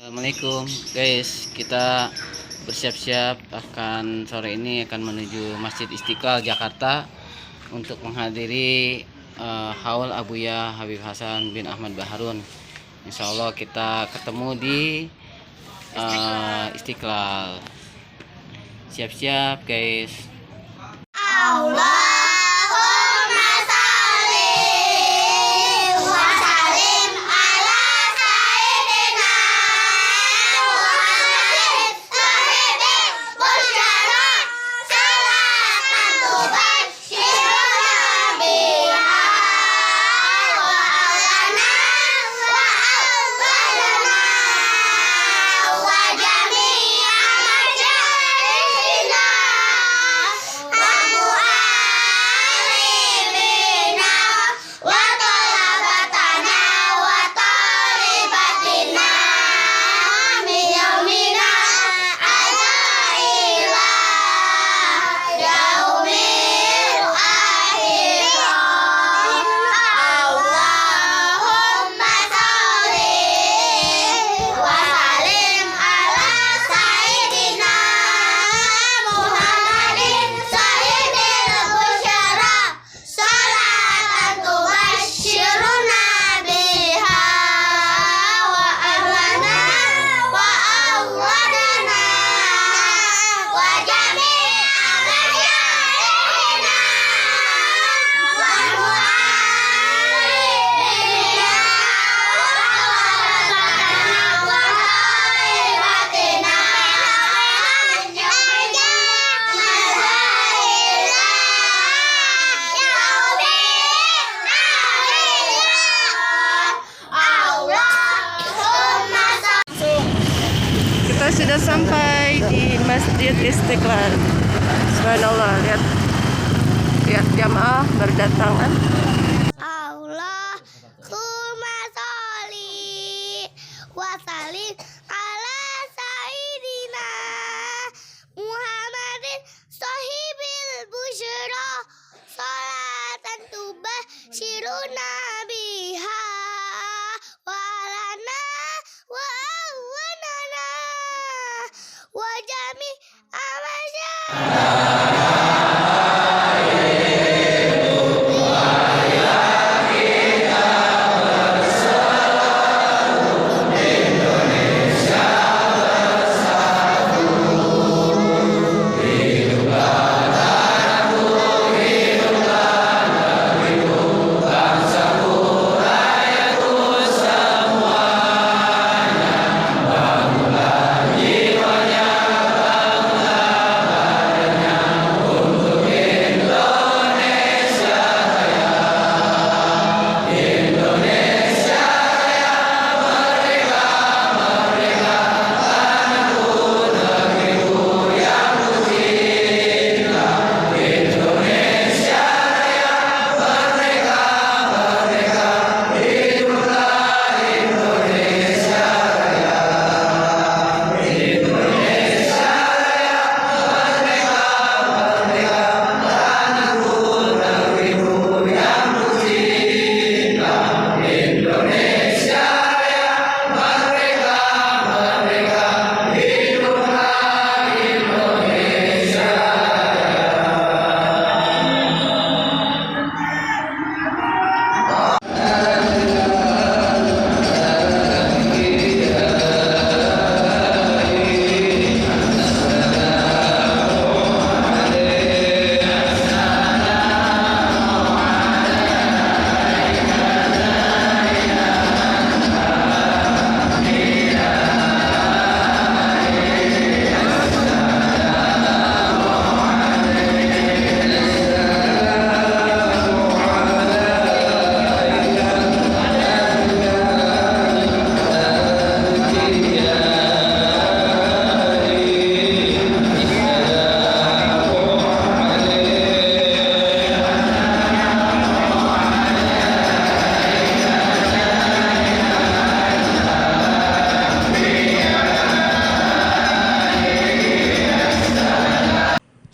Assalamualaikum guys, kita bersiap-siap sore ini akan menuju Masjid Istiqlal Jakarta untuk menghadiri haul Abuya Habib Hasan bin Ahmad Baharun. Insya Allah kita ketemu di Istiqlal. Siap-siap guys. Allah sudah sampai di Masjid Istiqlal. Subhanallah, lihat jamaah berdatangan. Allahumma sholli wa sallim ala sayyidina Muhammadin sahibil busyra salatan tubasyiruna biha wa lana wa awwanana wa jami amasya.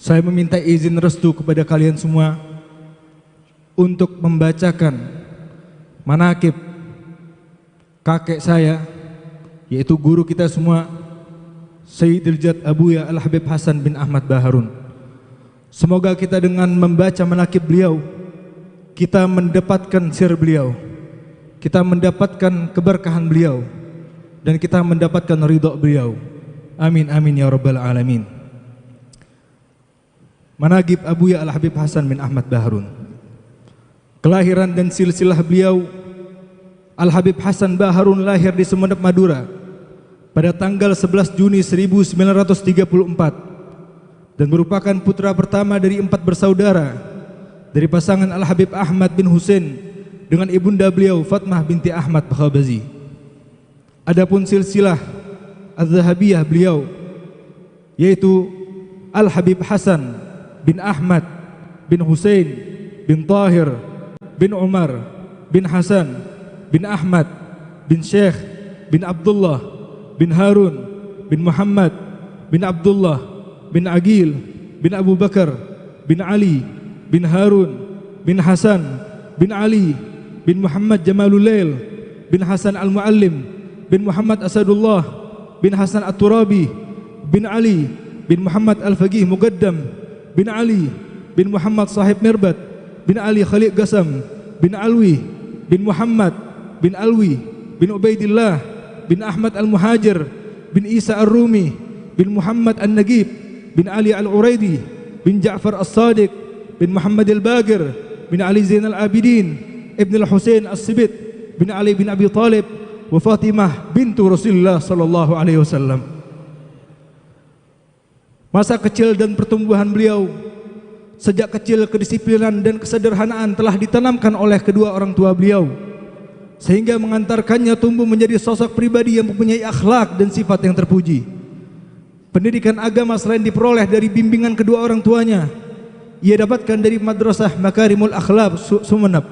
Saya meminta izin restu kepada kalian semua untuk membacakan manaqib kakek saya yaitu guru kita semua, Sayyidil Jad Abuya Al-Habib Hasan bin Ahmad Baharun. Semoga kita dengan membaca manaqib beliau, kita mendapatkan sir beliau, kita mendapatkan keberkahan beliau, dan kita mendapatkan ridha beliau. Amin amin ya rabbal alamin. Manaqib Abuya Al-Habib Hasan bin Ahmad Baharun. Kelahiran dan silsilah beliau, Al-Habib Hasan Baharun lahir di Sumeneb, Madura pada tanggal 11 Juni 1934 dan merupakan putra pertama dari 4 bersaudara dari pasangan Al-Habib Ahmad bin Husain dengan ibunda beliau Fatmah binti Ahmad Bakhabazi. Adapun silsilah Az-Zahabiyah beliau yaitu Al-Habib Hasan bin Ahmad bin Husain bin Tahir bin Umar bin Hasan bin Ahmad bin Syekh bin Abdullah bin Harun bin Muhammad bin Abdullah bin Aqil bin Abu Bakar bin Ali bin Harun bin Hasan bin Ali bin Muhammad Jamalulail bin Hasan Al-Muallim bin Muhammad Asadullah bin Hasan At-Turabi bin Ali bin Muhammad Al-Faqih Muqaddam bin Ali bin Muhammad Sahib Mirbat bin Ali Khalid Qasam bin Alwi bin Muhammad bin Alwi bin Ubaidillah bin Ahmad Al-Muhajir bin Isa Ar-Rumi bin Muhammad An-Nagib bin Ali Al-Uraidi bin Ja'far As-Sadiq bin Muhammad Al-Bagir bin Ali Zain Al-Abidin Ibn Al-Husain As-Sibit bin Ali bin Abi Talib wa Fatimah bintu Rasulullah sallallahu alaihi wasallam. Masa kecil dan pertumbuhan beliau, sejak kecil kedisiplinan dan kesederhanaan telah ditanamkan oleh kedua orang tua beliau, sehingga mengantarkannya tumbuh menjadi sosok pribadi yang mempunyai akhlak dan sifat yang terpuji. Pendidikan agama selain diperoleh dari bimbingan kedua orang tuanya, ia dapatkan dari Madrasah Makarimul Akhlaq Sumeneb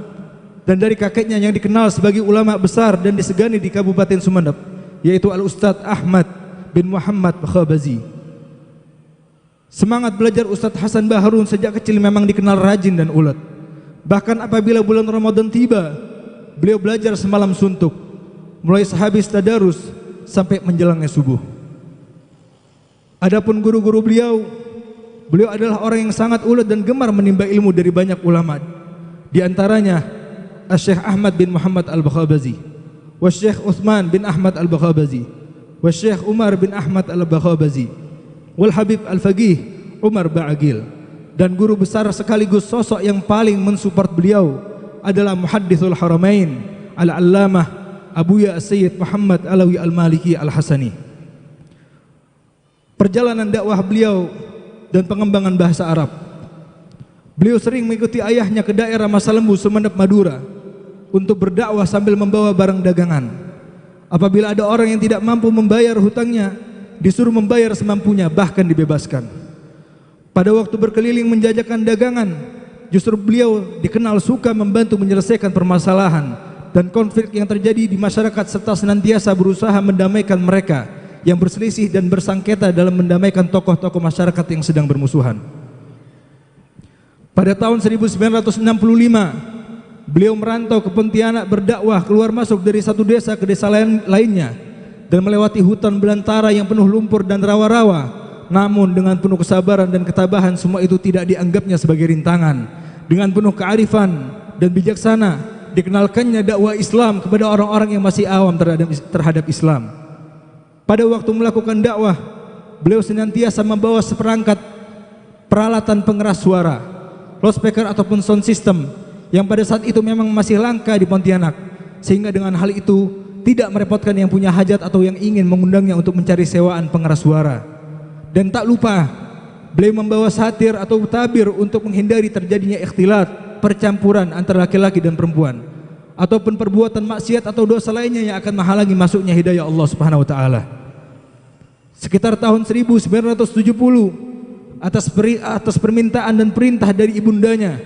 dan dari kakeknya yang dikenal sebagai ulama besar dan disegani di Kabupaten Sumeneb, yaitu Al-Ustadz Ahmad bin Muhammad Bakhabazi. Semangat belajar Ustadz Hasan Baharun sejak kecil memang dikenal rajin dan ulet. Bahkan apabila bulan Ramadan tiba, beliau belajar semalam suntuk, mulai sehabis tadarus sampai menjelangnya subuh. Adapun guru-guru beliau adalah orang yang sangat ulet dan gemar menimba ilmu dari banyak ulama. Di antaranya Syekh Ahmad bin Muhammad Al-Bakhabazi, wa Syekh Utsman bin Ahmad Al-Bakhabazi, wa Syekh Umar bin Ahmad Al-Bakhabazi, wal Habib Al-Faqih Umar Ba'agil. Dan guru besar sekaligus sosok yang paling mensupport beliau adalah Muhaddithul Haramain Al-Allamah Abuya Sayyid Muhammad Alawi Al-Maliki Al-Hasani. Perjalanan dakwah beliau dan pengembangan bahasa Arab. Beliau sering mengikuti ayahnya ke daerah Masalembu, Sumeneb, Madura untuk berdakwah sambil membawa barang dagangan. Apabila ada orang yang tidak mampu membayar hutangnya, disuruh membayar semampunya, bahkan dibebaskan. Pada waktu berkeliling menjajakan dagangan, justru beliau dikenal suka membantu menyelesaikan permasalahan dan konflik yang terjadi di masyarakat serta senantiasa berusaha mendamaikan mereka yang berselisih dan bersengketa dalam mendamaikan tokoh-tokoh masyarakat yang sedang bermusuhan. Pada tahun 1965, beliau merantau ke Pontianak berdakwah keluar masuk dari satu desa ke desa lainnya dan melewati hutan belantara yang penuh lumpur dan rawa-rawa. Namun dengan penuh kesabaran dan ketabahan, semua itu tidak dianggapnya sebagai rintangan. Dengan penuh kearifan dan bijaksana, dikenalkannya dakwah Islam kepada orang-orang yang masih awam terhadap Islam. Pada waktu melakukan dakwah, beliau senantiasa membawa seperangkat peralatan pengeras suara, loudspeaker ataupun sound system yang pada saat itu memang masih langka di Pontianak, sehingga dengan hal itu tidak merepotkan yang punya hajat atau yang ingin mengundangnya untuk mencari sewaan pengeras suara. Dan tak lupa, beliau membawa satir atau tabir untuk menghindari terjadinya ikhtilat, percampuran antara laki-laki dan perempuan, ataupun perbuatan maksiat atau dosa lainnya yang akan menghalangi masuknya hidayah Allah Subhanahu wa taala. Sekitar tahun 1970, atas permintaan dan perintah dari ibundanya,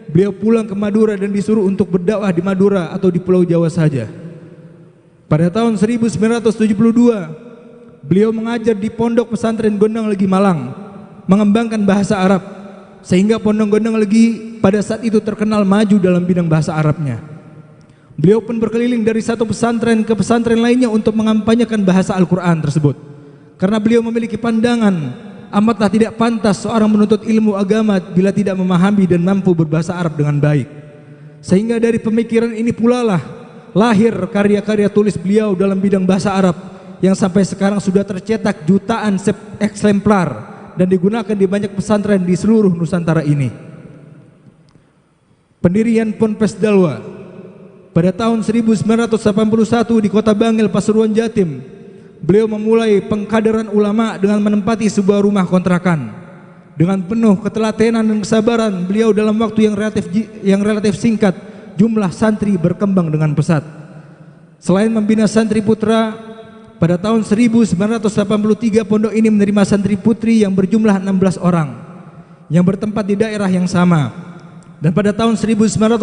beliau pulang ke Madura dan disuruh untuk berdakwah di Madura atau di Pulau Jawa saja. Pada tahun 1972, beliau mengajar di Pondok Pesantren Gondang Legi Malang, mengembangkan bahasa Arab, sehingga Pondok Gondang Legi pada saat itu terkenal maju dalam bidang bahasa Arabnya. Beliau pun berkeliling dari satu pesantren ke pesantren lainnya untuk mengampanyekan bahasa Al-Quran tersebut. Karena beliau memiliki pandangan, amatlah tidak pantas seorang menuntut ilmu agama bila tidak memahami dan mampu berbahasa Arab dengan baik. Sehingga dari pemikiran ini pula lah lahir karya-karya tulis beliau dalam bidang bahasa Arab yang sampai sekarang sudah tercetak jutaan eksemplar dan digunakan di banyak pesantren di seluruh Nusantara ini. Pendirian Ponpes Dalwa pada tahun 1981 di Kota Bangil, Pasuruan, Jatim. Beliau memulai pengkaderan ulama dengan menempati sebuah rumah kontrakan. Dengan penuh ketelatenan dan kesabaran, beliau dalam waktu yang relatif singkat, jumlah santri berkembang dengan pesat. Selain membina santri putra, pada tahun 1983 pondok ini menerima santri putri yang berjumlah 16 orang yang bertempat di daerah yang sama. Dan pada tahun 1984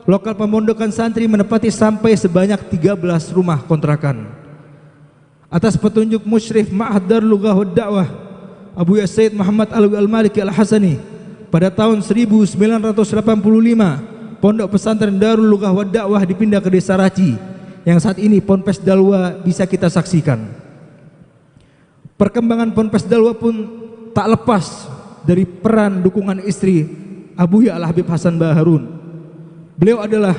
lokal pemondokan santri menempati sampai sebanyak 13 rumah kontrakan. Atas petunjuk musyrif Ma'had Darul Lughah wad Da'wah Abu Sayyid Muhammad Alwi Al-Maliki Al-Hasani, pada tahun 1985 pondok pesantren Darul Lughah wad Da'wah dipindah ke Desa Raci yang saat ini Ponpes Dalwa bisa kita saksikan. Perkembangan Ponpes Dalwa pun tak lepas dari peran dukungan istri Abuya Al-Habib Hasan Baharun. Beliau adalah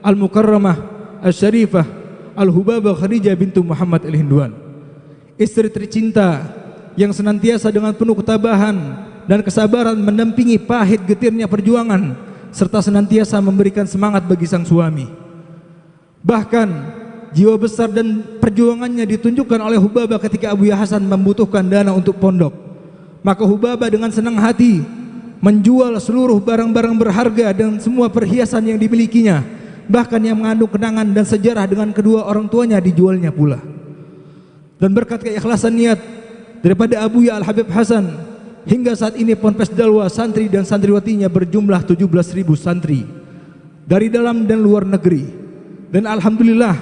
Al-Mukarramah Al-Syarifah Al-Hubabah Khadijah bintu Muhammad Al-Hinduan, istri tercinta yang senantiasa dengan penuh ketabahan dan kesabaran mendampingi pahit getirnya perjuangan serta senantiasa memberikan semangat bagi sang suami. Bahkan jiwa besar dan perjuangannya ditunjukkan oleh Hubabah ketika Abuya Hasan membutuhkan dana untuk pondok. Maka Hubabah dengan senang hati menjual seluruh barang-barang berharga dan semua perhiasan yang dimilikinya, bahkan yang mengandung kenangan dan sejarah dengan kedua orang tuanya dijualnya pula. Dan berkat keikhlasan niat daripada Abuya Al-Habib Hasan, hingga saat ini Ponpes Dalwa santri dan santriwatinya berjumlah 17.000 santri dari dalam dan luar negeri. Dan alhamdulillah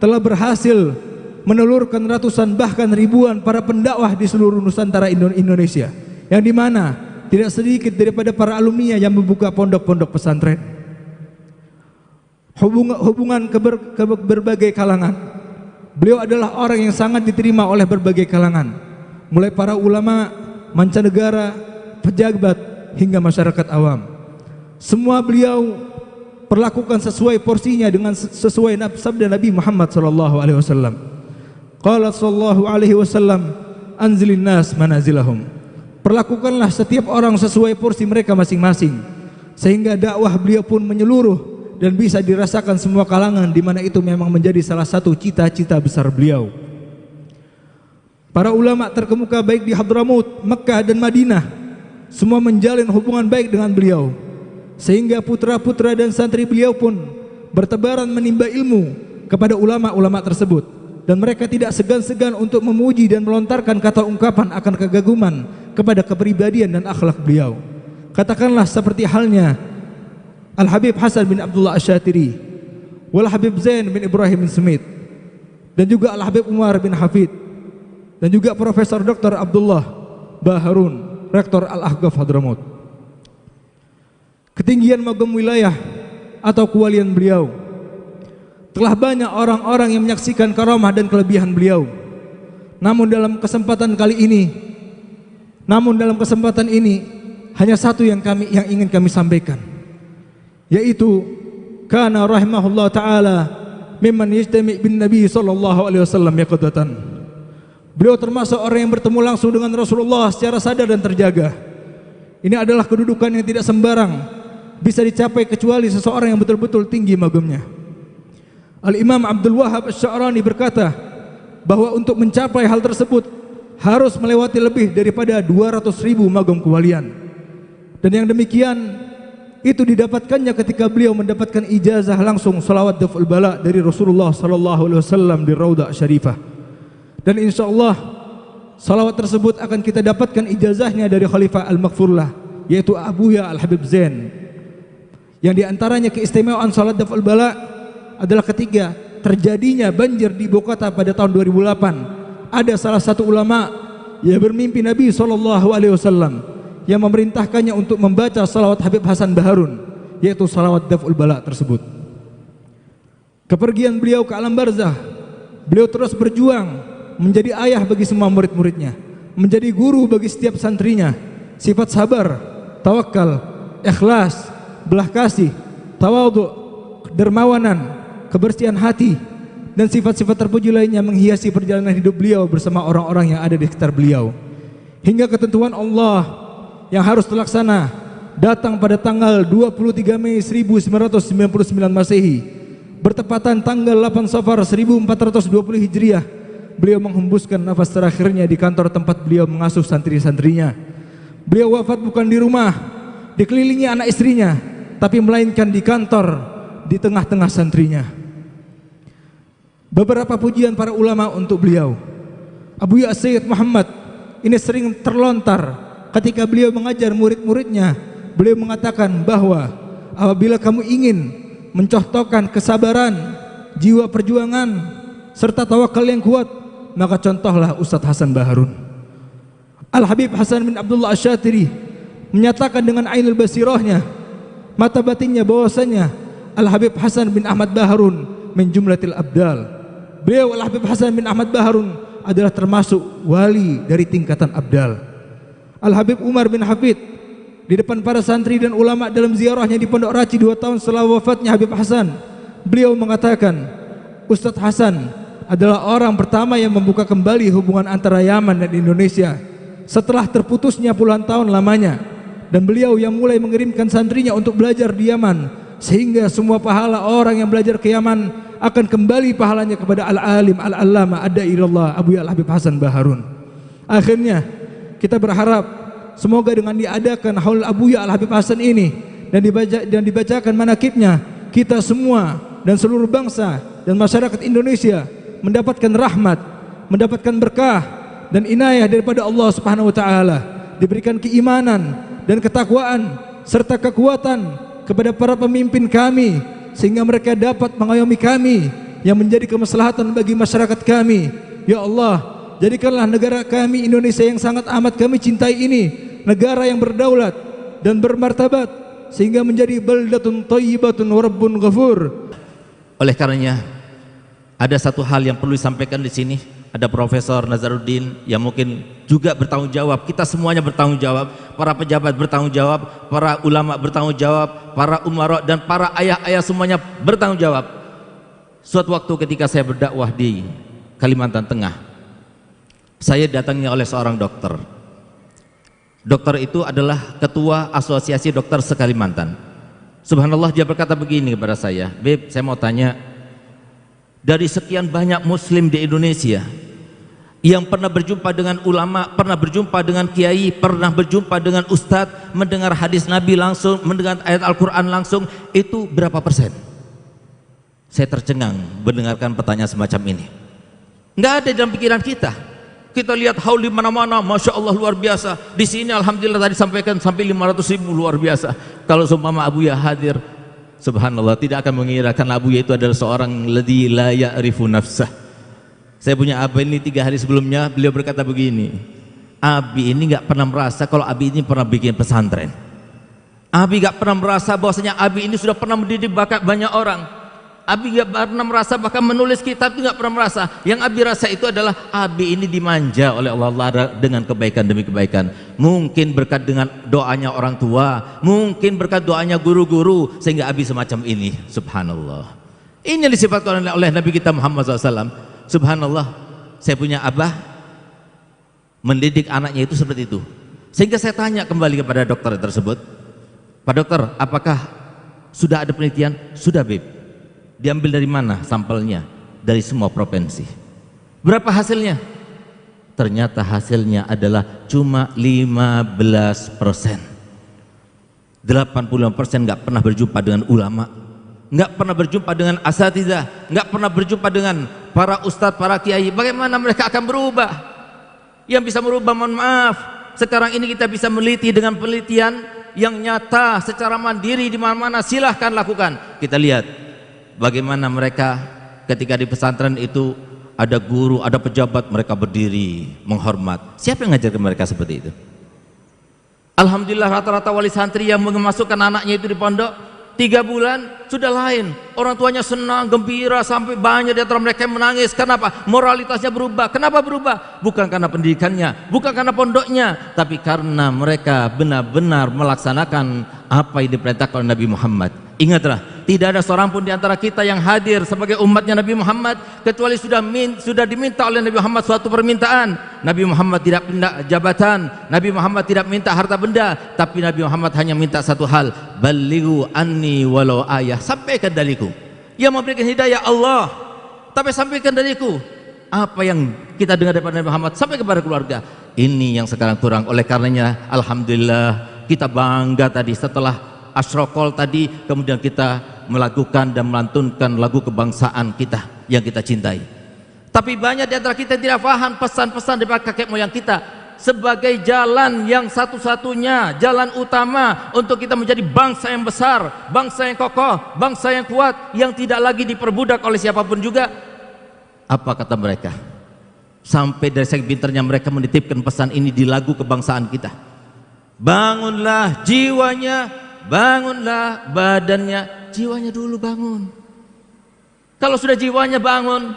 telah berhasil menelurkan ratusan bahkan ribuan para pendakwah di seluruh Nusantara Indonesia, yang dimana tidak sedikit daripada para alumni yang membuka pondok-pondok pesantren. Hubungan ke berbagai kalangan. Beliau adalah orang yang sangat diterima oleh berbagai kalangan, mulai para ulama, mancanegara, pejabat, hingga masyarakat awam. Semua beliau perlakukan sesuai porsinya dengan sesuai sabda Nabi Muhammad SAW. Qala sallallahu alaihi wasallam, anzilin nas manazilahum. Perlakukanlah setiap orang sesuai porsi mereka masing-masing, sehingga dakwah beliau pun menyeluruh dan bisa dirasakan semua kalangan, di mana itu memang menjadi salah satu cita-cita besar beliau. Para ulama terkemuka baik di Hadramut, Mekah dan Madinah semua menjalin hubungan baik dengan beliau, sehingga putra-putra dan santri beliau pun bertebaran menimba ilmu kepada ulama-ulama tersebut, dan mereka tidak segan-segan untuk memuji dan melontarkan kata ungkapan akan kegaguman kepada kepribadian dan akhlak beliau. Katakanlah seperti halnya Al-Habib Hasan bin Abdullah Asy-Syatiri, Wal Habib Zain bin Ibrahim bin Smith, dan juga Al-Habib Umar bin Hafid, dan juga Profesor Dr. Abdullah Baharun, Rektor Al-Ahqaf Hadramut. Ketinggian magam wilayah atau kewalian beliau, telah banyak orang-orang yang menyaksikan karamah dan kelebihan beliau. Namun dalam kesempatan ini hanya satu yang ingin kami sampaikan, yaitu kana rahimahullah taala mimman yajtami bin Nabi sallallahu alaihi wasallam yaqadatan. Beliau termasuk orang yang bertemu langsung dengan Rasulullah secara sadar dan terjaga. Ini adalah kedudukan yang tidak sembarang bisa dicapai kecuali seseorang yang betul-betul tinggi magamnya. Al-Imam Abdul Wahab Asy-Sya'rani berkata bahwa untuk mencapai hal tersebut harus melewati lebih daripada 200.000 magam kewalian. Dan yang demikian itu didapatkannya ketika beliau mendapatkan ijazah langsung salawat daf'ul bala dari Rasulullah sallallahu alaihi wasallam di Raudhah Syarifah. Dan insyaallah salawat tersebut akan kita dapatkan ijazahnya dari Khalifah Al-Maghfurlah, yaitu Abuya Al-Habib Zain. Yang diantaranya keistimewaan salat daf'ul bala adalah ketika terjadinya banjir di ibu kota pada tahun 2008. Ada salah satu ulama yang bermimpi Nabi SAW yang memerintahkannya untuk membaca salawat Habib Hasan Baharun, yaitu salawat daf'ul bala tersebut. kepergian beliau ke alam barzah, beliau terus berjuang menjadi ayah bagi semua murid-muridnya, menjadi guru bagi setiap santrinya. Sifat sabar, tawakal, ikhlas, belah kasih, tawadhu, dermawanan, kebersihan hati, dan sifat-sifat terpuji lainnya menghiasi perjalanan hidup beliau bersama orang-orang yang ada di sekitar beliau. Hingga ketentuan Allah yang harus terlaksana datang pada tanggal 23 Mei 1999 Masehi, bertepatan tanggal 8 Safar 1420 Hijriah. Beliau menghembuskan nafas terakhirnya di kantor tempat beliau mengasuh santri-santrinya. Beliau wafat bukan di rumah dikelilingi anak istrinya, tapi melainkan di kantor di tengah-tengah santrinya. Beberapa pujian para ulama untuk beliau. Abuya Sayyid Muhammad ini sering terlontar ketika beliau mengajar murid-muridnya. Beliau mengatakan bahwa apabila kamu ingin mencontohkan kesabaran, jiwa perjuangan, serta tawakal yang kuat, maka contohlah Ustadz Hasan Baharun. Al-Habib Hasan bin Abdullah Asy-Syatiri menyatakan dengan ainul basirahnya, mata batinnya, bahwasanya Al-Habib Hasan bin Ahmad Baharun min jumlatil abdal. Beliau Al-Habib Hasan bin Ahmad Baharun adalah termasuk wali dari tingkatan abdal. Al-Habib Umar bin Hafid di depan para santri dan ulama dalam ziarahnya di Pondok Raci 2 tahun setelah wafatnya Habib Hasan, beliau mengatakan, Ustadz Hasan adalah orang pertama yang membuka kembali hubungan antara Yaman dan Indonesia setelah terputusnya puluhan tahun lamanya, dan beliau yang mulai mengirimkan santrinya untuk belajar di Yaman, sehingga semua pahala orang yang belajar ke Yaman akan kembali pahalanya kepada al-alim al-allama ad-da'ilallah Abuya Al-Habib Hasan Baharun. Akhirnya kita berharap semoga dengan diadakan haul Abuya Al-Habib Hasan ini dan dibacakan manakibnya, kita semua dan seluruh bangsa dan masyarakat Indonesia mendapatkan rahmat, mendapatkan berkah dan inayah daripada Allah Subhanahu wa taala, diberikan keimanan dan ketakwaan serta kekuatan kepada para pemimpin kami, sehingga mereka dapat mengayomi kami yang menjadi kemaslahatan bagi masyarakat kami. Ya Allah, jadikanlah negara kami Indonesia yang sangat amat kami cintai ini negara yang berdaulat dan bermartabat, sehingga menjadi baldatun thayyibatun wa rabbun ghafur. Oleh karenanya ada satu hal yang perlu disampaikan di sini. Ada Profesor Nazaruddin yang mungkin juga bertanggung jawab. Kita semuanya bertanggung jawab. Para pejabat bertanggung jawab, para ulama bertanggung jawab, para umara dan para ayah-ayah semuanya bertanggung jawab. Suatu waktu ketika saya berdakwah di Kalimantan Tengah, saya datangi oleh seorang dokter. Dokter itu adalah ketua Asosiasi Dokter se-Kalimantan. Subhanallah, dia berkata begini kepada saya, "Beb, saya mau tanya, dari sekian banyak muslim di Indonesia yang pernah berjumpa dengan ulama, pernah berjumpa dengan kiai, pernah berjumpa dengan ustadz, mendengar hadis Nabi langsung, mendengar ayat Al-Quran langsung, itu berapa persen?" Saya tercengang mendengarkan pertanyaan semacam ini. Nggak ada dalam pikiran kita. Kita lihat haul di mana-mana, masya Allah luar biasa. Di sini alhamdulillah tadi sampaikan sampai 500.000, luar biasa. Kalau seumpama Abuya hadir, subhanallah, tidak akan mengirakan Abuya itu adalah seorang ladzi la ya'rifu nafsah. Saya punya Abi ini 3 hari sebelumnya, beliau berkata begini, Abi ini nggak pernah merasa kalau Abi ini pernah bikin pesantren. Abi nggak pernah merasa bahwasanya Abi ini sudah pernah mendidik bakat banyak orang. Abi nggak pernah merasa bahkan menulis kitab itu nggak pernah merasa. Yang Abi rasa itu adalah Abi ini dimanja oleh Allah dengan kebaikan demi kebaikan. Mungkin berkat dengan doanya orang tua, mungkin berkat doanya guru-guru, sehingga Abi semacam ini. Subhanallah. Ini yang disifatkan oleh Nabi kita Muhammad SAW. Subhanallah, saya punya abah mendidik anaknya itu seperti itu. Sehingga saya tanya kembali kepada dokter tersebut, Pak Dokter, apakah sudah ada penelitian? Sudah, Beb. Diambil dari mana sampelnya? Dari semua provinsi. Berapa hasilnya? Ternyata hasilnya adalah cuma 15%. 85% nggak pernah berjumpa dengan ulama, nggak pernah berjumpa dengan asatidzah, nggak pernah berjumpa dengan para ustadz, para kiai. Bagaimana mereka akan berubah? Yang bisa merubah, mohon maaf, sekarang ini kita bisa meneliti dengan penelitian yang nyata secara mandiri di mana-mana. Silahkan lakukan. Kita lihat bagaimana mereka ketika di pesantren itu ada guru, ada pejabat, mereka berdiri menghormat. Siapa yang ngajar ke mereka seperti itu? Alhamdulillah rata-rata wali santri yang memasukkan anaknya itu di pondok, 3 bulan sudah lain. Orang tuanya senang, gembira, sampai banyak di antara mereka yang menangis. Kenapa? Moralitasnya berubah. Kenapa berubah? Bukan karena pendidikannya, bukan karena pondoknya, tapi karena mereka benar-benar melaksanakan apa yang diperintahkan oleh Nabi Muhammad. Ingatlah, tidak ada seorang pun di antara kita yang hadir sebagai umatnya Nabi Muhammad kecuali sudah diminta oleh Nabi Muhammad suatu permintaan. Nabi Muhammad tidak minta jabatan, Nabi Muhammad tidak minta harta benda, tapi Nabi Muhammad hanya minta satu hal, balighu anni walau ayah, sampaikan dariku. Yang memberikan hidayah Allah, tapi sampaikan dariku. Apa yang kita dengar daripada Nabi Muhammad sampai kepada keluarga. Ini yang sekarang kurang. Oleh karenanya alhamdulillah kita bangga tadi setelah Asyraqal tadi, kemudian kita melakukan dan melantunkan lagu kebangsaan kita yang kita cintai. Tapi banyak di antara kita tidak paham pesan-pesan daripada kakek moyang kita sebagai jalan yang satu-satunya, jalan utama untuk kita menjadi bangsa yang besar, bangsa yang kokoh, bangsa yang kuat, yang tidak lagi diperbudak oleh siapapun juga. Apa kata mereka? Sampai dari segi pintarnya mereka menitipkan pesan ini di lagu kebangsaan kita. Bangunlah jiwanya, bangunlah badannya. Jiwanya dulu bangun. Kalau sudah jiwanya bangun,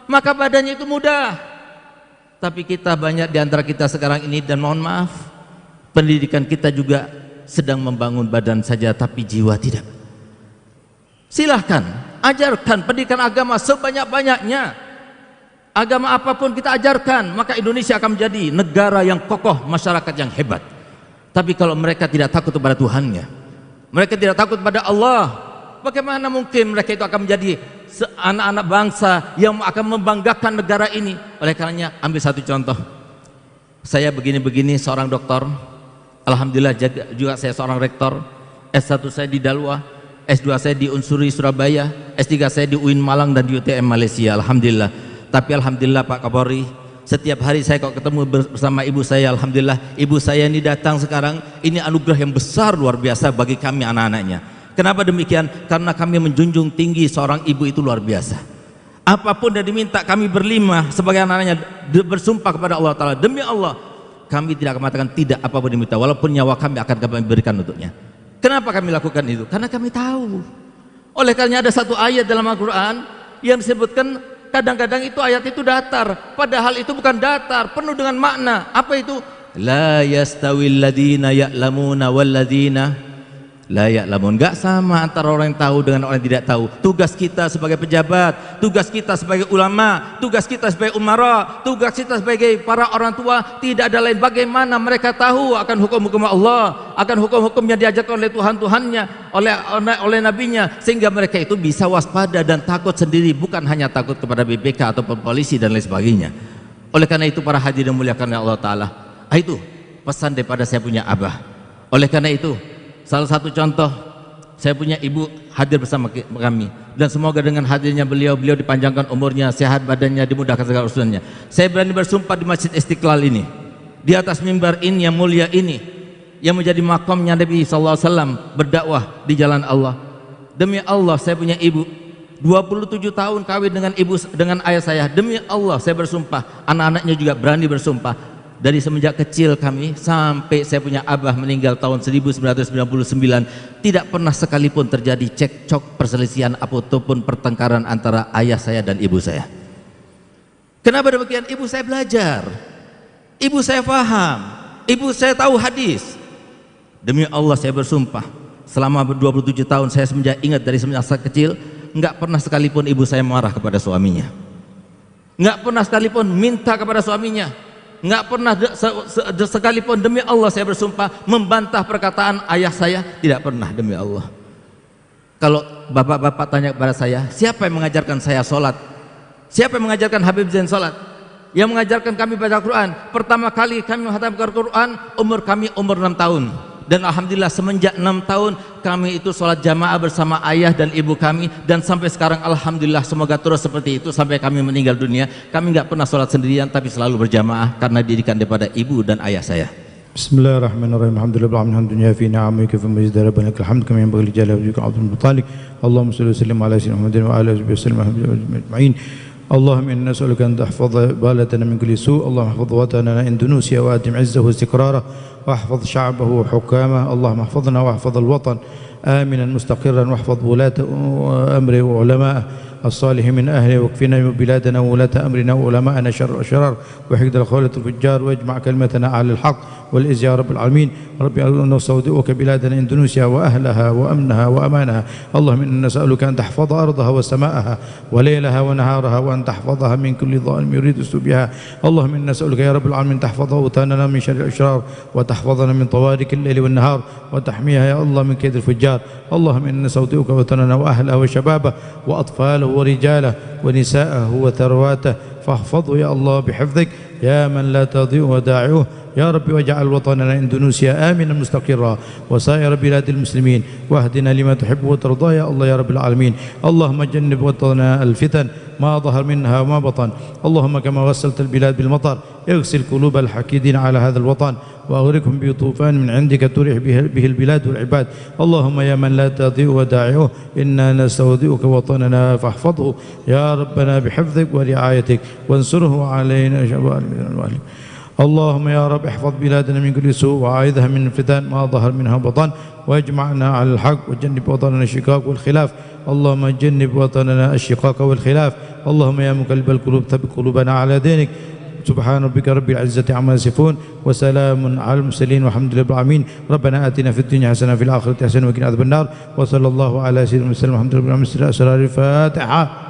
maka badannya itu mudah. Tapi kita banyak di antara kita sekarang ini, dan mohon maaf, pendidikan kita juga sedang membangun badan saja tapi jiwa tidak. Silahkan ajarkan pendidikan agama sebanyak-banyaknya. Agama apapun kita ajarkan, maka Indonesia akan menjadi negara yang kokoh, masyarakat yang hebat. Tapi kalau mereka tidak takut kepada Tuhannya, mereka tidak takut pada Allah, bagaimana mungkin mereka itu akan menjadi anak-anak bangsa yang akan membanggakan negara ini? Oleh karenanya ambil satu contoh. Saya begini-begini seorang dokter, alhamdulillah juga saya seorang rektor. S1 saya di Dalwa, S2 saya di Unsuri Surabaya, S3 saya di UIN Malang dan di UTM Malaysia, alhamdulillah. Tapi alhamdulillah Pak Kapolri, setiap hari saya kok ketemu bersama ibu saya, alhamdulillah ibu saya ini datang sekarang, ini anugerah yang besar luar biasa bagi kami anak-anaknya. Kenapa demikian? Karena kami menjunjung tinggi seorang ibu itu luar biasa. Apapun yang diminta kami berlima sebagai anak-anaknya, bersumpah kepada Allah Ta'ala, demi Allah kami tidak akan mengatakan tidak apapun diminta, walaupun nyawa kami akan kami berikan untuknya. Kenapa kami lakukan itu? Karena kami tahu. Oleh karena ada satu ayat dalam Al-Quran yang disebutkan, kadang-kadang itu ayat itu datar, padahal itu bukan datar, penuh dengan makna. Apa itu? La yastawil ladina ya'lamuna wal ladina la ya'lamun. Enggak sama antara orang yang tahu dengan orang yang tidak tahu. Tugas kita sebagai pejabat, tugas kita sebagai ulama, tugas kita sebagai umara, tugas kita sebagai para orang tua, tidak ada lain bagaimana mereka tahu akan hukum-hukum Allah, akan hukum-hukum yang diajarkan oleh Tuhan-Tuhannya, oleh nabinya, sehingga mereka itu bisa waspada dan takut sendiri, bukan hanya takut kepada BPK atau polisi dan lain sebagainya. Oleh karena itu para hadirin dimuliakan oleh Allah Ta'ala, itu pesan daripada saya punya abah. Oleh karena itu salah satu contoh, saya punya ibu hadir bersama kami, dan semoga dengan hadirnya beliau dipanjangkan umurnya, sehat badannya, dimudahkan segala urusannya. Saya berani bersumpah di Masjid Istiqlal ini, di atas mimbar ini yang mulia ini, yang menjadi makamnya Nabi SAW berdakwah di jalan Allah. Demi Allah saya punya ibu, 27 tahun kawin dengan ayah saya. Demi Allah saya bersumpah, anak-anaknya juga berani bersumpah. Dari semenjak kecil kami sampai saya punya abah meninggal tahun 1999, tidak pernah sekalipun terjadi cekcok, perselisihan ataupun pertengkaran antara ayah saya dan ibu saya. Kenapa demikian? Ibu saya belajar, ibu saya paham, ibu saya tahu hadis. Demi Allah saya bersumpah, selama 27 tahun saya ingat dari semenjak saya kecil, enggak pernah sekalipun ibu saya marah kepada suaminya, enggak pernah sekalipun minta kepada suaminya, nggak pernah sekalipun, demi Allah saya bersumpah, membantah perkataan ayah saya, tidak pernah, demi Allah. Kalau bapak-bapak tanya kepada saya, siapa yang mengajarkan saya sholat, siapa yang mengajarkan Habib Zain sholat, yang mengajarkan kami baca Quran, pertama kali kami menghatamkan Quran umur 6 tahun. Dan alhamdulillah semenjak 6 tahun kami itu sholat jamaah bersama ayah dan ibu kami, dan sampai sekarang alhamdulillah semoga terus seperti itu sampai kami meninggal dunia. Kami nggak pernah sholat sendirian tapi selalu berjamaah karena didikan daripada ibu dan ayah saya. Bismillahirrahmanirrahim. Alhamdulillah hamdulillahi fi ni'amika fa majid rabbana lakal hamd kama yanbaghi li jalali wajhika 'azim mutalik. Allahumma shalli wa sallim ala sayyidina Muhammadin wa ala alihi wa sallam ajma'in. اللهم إنا نسألك أن تحفظ بلدنا من كل سوء. اللهم احفظ وطننا إندونيسيا وأدم عزه واستقراره واحفظ شعبه وحكامه. اللهم احفظنا واحفظ الوطن آمنا مستقرا، واحفظ ولاة أمره وعلماءه الصالحين من أهله، واكفنا بلادنا وولاة أمرنا وعلماءنا شر الأشرار وحقد الخولة الفجار، واجمع كلمتنا على الحق والإز يا رب العالمين. ربي نستودعك بلادنا إندونيسيا وأهلها وأمنها وأمانها. اللهم إنا نسألك أن تحفظ أرضها وسماءها وليلها ونهارها، وأن تحفظها من كل ظالم يريد السوء بها. اللهم إنا نسألك يا رب العالمين تحفظ أوطاننا من شر الأشرار، وتحفظنا من طوارق الليل والنهار، وتحميها يا الله من كيد الفجار. اللهم إنا نستودعك وطننا وأهلها وشبابه وأطفاله ورجاله ونساءه وثرواته، فاحفظه يا الله بحفظك يا من لا تضيع ودائعه يا رب. واجعل وطننا إندونيسيا آمنا مستقرا وسائر بلاد المسلمين، واهدنا لما تحب وترضى يا الله يا رب العالمين. اللهم جنب وطننا الفتن ما ظهر منها وما بطن. اللهم كما غسلت البلاد بالمطر اغسل قلوب الحاكدين على هذا الوطن، وأغرقهم بطوفان من عندك تريح به البلاد والعباد. اللهم يا من لا تضيع ودائعه إنا نستودعك وطننا فاحفظه يا ربنا بحفظك ورعايتك، وانصره علينا شباب. اللهم يا رب احفظ بلادنا من كل سوء، وأعيذها من الفتن ما ظهر منها وبطن، واجمعنا على الحق، وجنب وطننا الشقاق والخلاف. اللهم جنب وطننا الشقاق والخلاف. اللهم يا مقلب القلوب ثبت قلوبنا على دينك. سبحان ربك رب العزة عما يصفون وسلام على المرسلين والحمد لله رب العالمين. ربنا آتنا في الدنيا حسنة وفي الآخرة حسنة وقنا عذاب النار. وصلى الله على سيدنا محمد والحمد لله رب العالمين. الفاتحة.